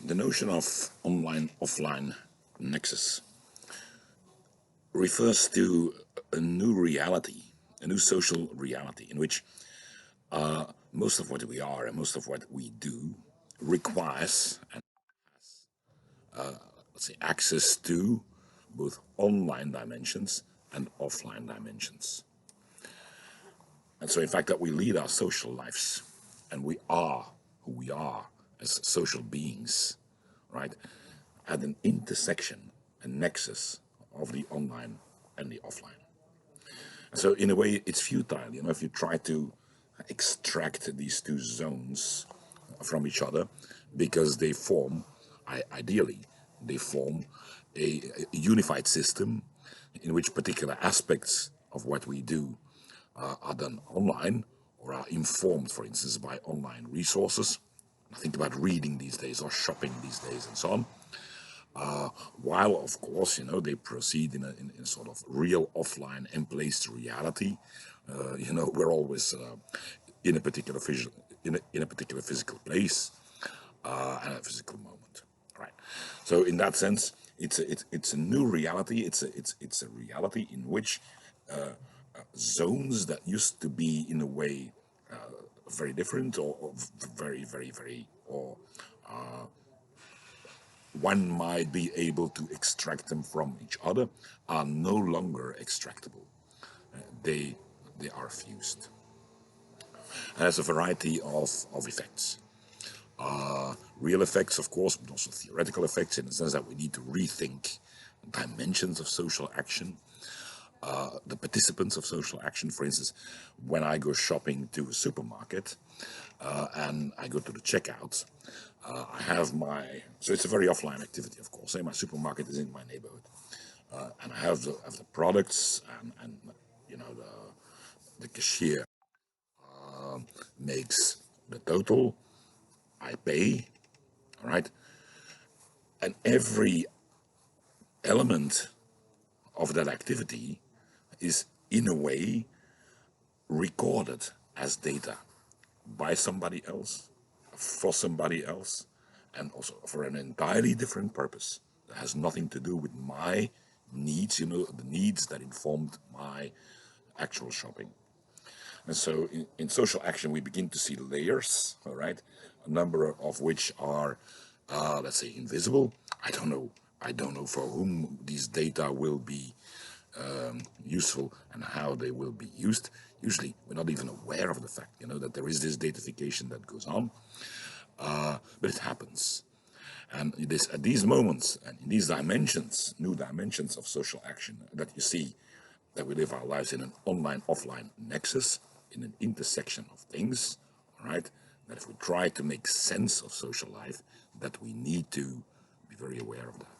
The notion of online-offline nexus refers to a new reality, a new social reality in which most of what we are and most of what we do requires and let's say access to both online dimensions and offline dimensions. And so in fact that we lead our social lives and we are who we are as social beings, right, at an intersection, a nexus of the online and the offline. And so in a way it's futile, you know, if you try to extract these two zones from each other, because they form, ideally, they form a unified system in which particular aspects of what we do are done online or are informed, for instance, by online resources. Think about reading these days or shopping these days and so on. While, of course, you know, they proceed in a sort of real offline emplaced reality. You know, we're always in a particular in a particular physical place and a physical moment, right? So in that sense, it's a new reality. It's a reality in which zones that used to be in a way very different or very or one might be able to extract them from each other are no longer extractable. They are fused. And there's a variety of effects. Real effects, of course, but also theoretical effects in the sense that we need to rethink dimensions of social action, the participants of social action. For instance, when I go shopping to a supermarket and I go to the checkout, I have so it's a very offline activity, of course. My supermarket is in my neighborhood, and I have the products, and you know, the cashier makes the total, I pay, all right, and every element of that activity is in a way recorded as data by somebody else, for somebody else, and also for an entirely different purpose that has nothing to do with my needs, you know, the needs that informed my actual shopping. And so in social action we begin to see layers, all right, a number of which are let's say invisible. I don't know for whom these data will be useful and how they will be used. Usually we're not even aware of the fact, you know, that there is this datafication that goes on, but it happens. And it is at these moments and in these dimensions, new dimensions of social action, that you see that we live our lives in an online-offline nexus, in an intersection of things, all right? That if we try to make sense of social life, that we need to be very aware of that.